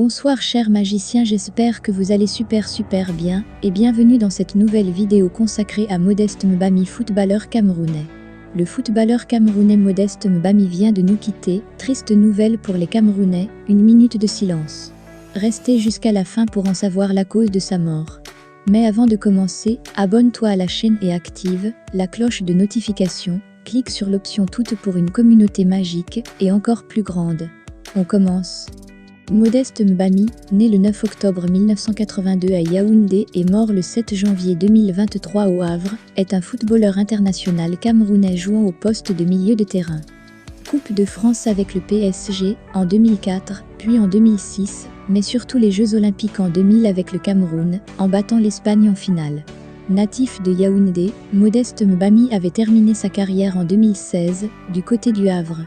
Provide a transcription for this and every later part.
Bonsoir chers magiciens, j'espère que vous allez super bien et bienvenue dans cette nouvelle vidéo consacrée à Modeste Mbami, footballeur camerounais. Le footballeur camerounais Modeste Mbami vient de nous quitter, triste nouvelle pour les Camerounais, une minute de silence. Restez jusqu'à la fin pour en savoir la cause de sa mort. Mais avant de commencer, abonne-toi à la chaîne et active la cloche de notification, clique sur l'option toute pour une communauté magique et encore plus grande. On commence. Modeste Mbami, né le 9 octobre 1982 à Yaoundé et mort le 7 janvier 2023 au Havre, est un footballeur international camerounais jouant au poste de milieu de terrain. Coupe de France avec le PSG en 2004, puis en 2006, mais surtout les Jeux Olympiques en 2000 avec le Cameroun, en battant l'Espagne en finale. Natif de Yaoundé, Modeste Mbami avait terminé sa carrière en 2016, du côté du Havre.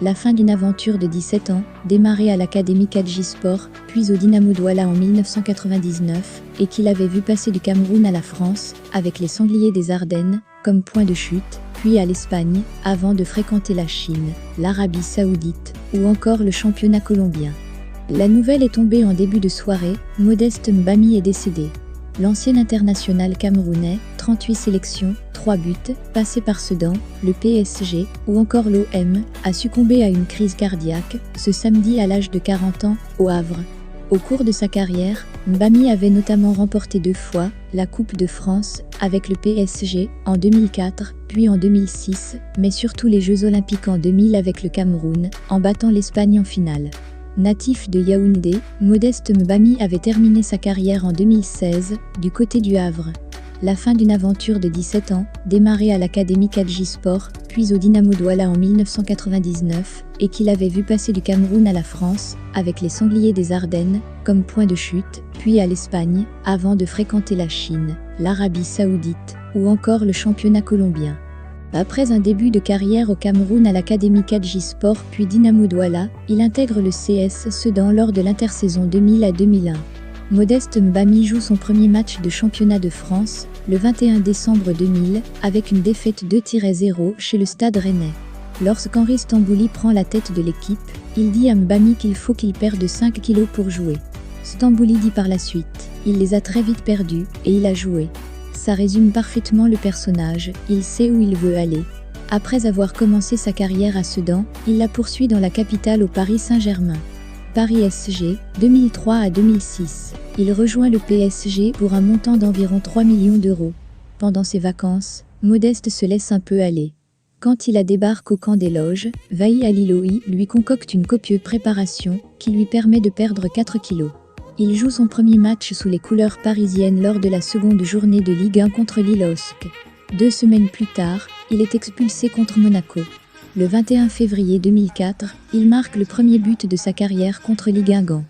La fin d'une aventure de 17 ans, démarrée à l'Académie Kadji Sport, puis au Dynamo Douala en 1999, et qu'il avait vu passer du Cameroun à la France, avec les Sangliers des Ardennes, comme point de chute, puis à l'Espagne, avant de fréquenter la Chine, l'Arabie Saoudite, ou encore le championnat colombien. La nouvelle est tombée en début de soirée, Modeste Mbami est décédé. L'ancien international camerounais, 38 sélections, 3 buts, passé par Sedan, le PSG ou encore l'OM, a succombé à une crise cardiaque ce samedi à l'âge de 40 ans, au Havre. Au cours de sa carrière, Mbami avait notamment remporté 2 fois la Coupe de France avec le PSG en 2004, puis en 2006, mais surtout les Jeux Olympiques en 2000 avec le Cameroun, en battant l'Espagne en finale. Natif de Yaoundé, Modeste Mbami avait terminé sa carrière en 2016, du côté du Havre. La fin d'une aventure de 17 ans, démarrée à l'Académie Kadji Sport, puis au Dynamo Douala en 1999, et qu'il avait vu passer du Cameroun à la France, avec les Sangliers des Ardennes, comme point de chute, puis à l'Espagne, avant de fréquenter la Chine, l'Arabie Saoudite, ou encore le championnat colombien. Après un début de carrière au Cameroun à l'Académie Kadji Sport puis Dynamo Douala, il intègre le CS Sedan lors de l'intersaison 2000 à 2001. Modeste Mbami joue son premier match de championnat de France, le 21 décembre 2000, avec une défaite 2-0 chez le Stade Rennais. Lorsqu'Henri Stambouli prend la tête de l'équipe, il dit à Mbami qu'il faut qu'il perde 5 kilos pour jouer. Stambouli dit par la suite, il les a très vite perdus, et il a joué. Ça résume parfaitement le personnage, il sait où il veut aller. Après avoir commencé sa carrière à Sedan, il la poursuit dans la capitale au Paris Saint-Germain. Paris SG, 2003 à 2006. Il rejoint le PSG pour un montant d'environ 3 millions d'euros. Pendant ses vacances, Modeste se laisse un peu aller. Quand il débarque au camp des loges, Vaï Aliloui lui concocte une copieuse préparation qui lui permet de perdre 4 kilos. Il joue son premier match sous les couleurs parisiennes lors de la seconde journée de Ligue 1 contre l'ILOSC. 2 semaines plus tard, il est expulsé contre Monaco. Le 21 février 2004, il marque le premier but de sa carrière contre Guingamp.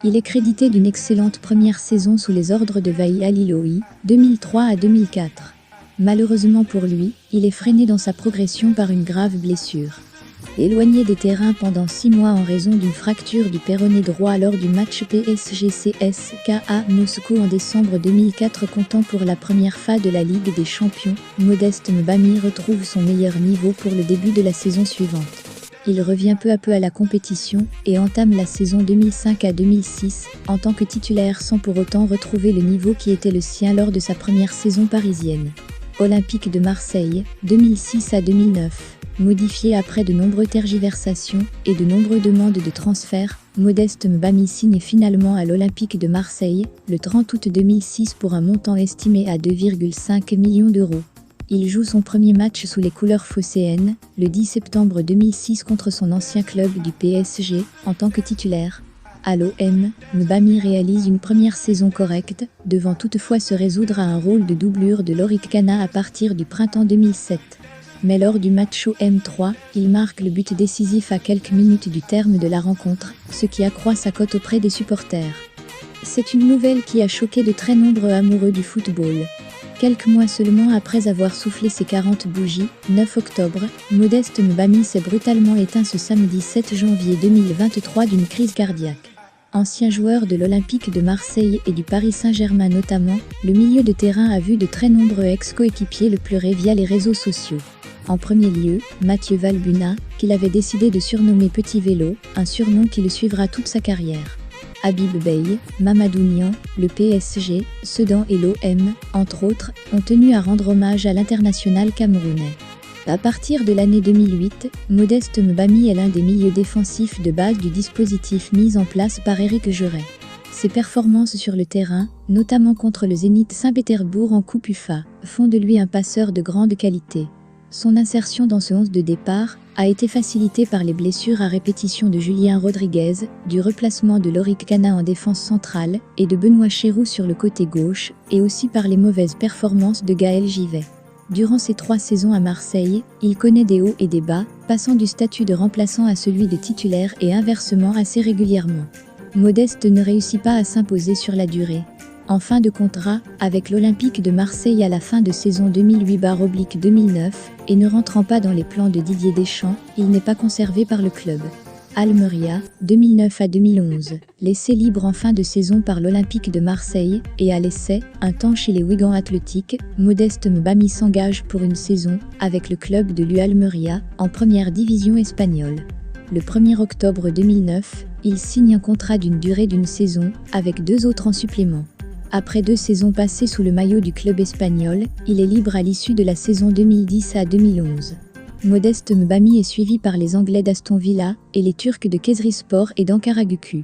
Il est crédité d'une excellente première saison sous les ordres de Vaï Aliloui, 2003 à 2004. Malheureusement pour lui, il est freiné dans sa progression par une grave blessure. Éloigné des terrains pendant 6 mois en raison d'une fracture du péroné droit lors du match PSG-CSKA Moscou en décembre 2004 comptant pour la première phase de la Ligue des Champions, Modeste Mbami retrouve son meilleur niveau pour le début de la saison suivante. Il revient peu à peu à la compétition et entame la saison 2005 à 2006 en tant que titulaire sans pour autant retrouver le niveau qui était le sien lors de sa première saison parisienne. Olympique de Marseille, 2006 à 2009. Modifié après de nombreuses tergiversations et de nombreuses demandes de transfert, Modeste Mbami signe finalement à l'Olympique de Marseille, le 30 août 2006 pour un montant estimé à 2,5 millions d'euros. Il joue son premier match sous les couleurs phocéennes, le 10 septembre 2006 contre son ancien club du PSG, en tant que titulaire. À l'OM, Mbami réalise une première saison correcte, devant toutefois se résoudre à un rôle de doublure de Lorik Cana à partir du printemps 2007. Mais lors du match au M3, il marque le but décisif à quelques minutes du terme de la rencontre, ce qui accroît sa cote auprès des supporters. C'est une nouvelle qui a choqué de très nombreux amoureux du football. Quelques mois seulement après avoir soufflé ses 40 bougies, 9 octobre, Modeste Mbami s'est brutalement éteint ce samedi 7 janvier 2023 d'une crise cardiaque. Ancien joueur de l'Olympique de Marseille et du Paris Saint-Germain notamment, le milieu de terrain a vu de très nombreux ex-coéquipiers le pleurer via les réseaux sociaux. En premier lieu, Mathieu Valbuena, qu'il avait décidé de surnommer Petit Vélo, un surnom qui le suivra toute sa carrière. Habib Beye, Mamadou Niang, le PSG, Sedan et l'OM, entre autres, ont tenu à rendre hommage à l'international camerounais. À partir de l'année 2008, Modeste Mbami est l'un des milieux défensifs de base du dispositif mis en place par Éric Jeuret. Ses performances sur le terrain, notamment contre le Zénith Saint-Pétersbourg en Coupe UEFA, font de lui un passeur de grande qualité. Son insertion dans ce 11 de départ a été facilitée par les blessures à répétition de Julien Rodriguez, du replacement de Lorik Cana en défense centrale et de Benoît Chéroux sur le côté gauche, et aussi par les mauvaises performances de Gaël Givet. Durant ses 3 saisons à Marseille, il connaît des hauts et des bas, passant du statut de remplaçant à celui de titulaire et inversement assez régulièrement. Modeste ne réussit pas à s'imposer sur la durée. En fin de contrat, avec l'Olympique de Marseille à la fin de saison 2008/2009, et ne rentrant pas dans les plans de Didier Deschamps, il n'est pas conservé par le club. Almeria, 2009 à 2011, laissé libre en fin de saison par l'Olympique de Marseille, et à l'essai, un temps chez les Wigan Athletic, Modeste Mbami s'engage pour une saison, avec le club de l'Almeria, en première division espagnole. Le 1er octobre 2009, il signe un contrat d'une durée d'une saison, avec 2 autres en supplément. Après 2 saisons passées sous le maillot du club espagnol, il est libre à l'issue de la saison 2010 à 2011. Modeste Mbami est suivi par les Anglais d'Aston Villa et les Turcs de Kayserispor et d'Ankara Gücü.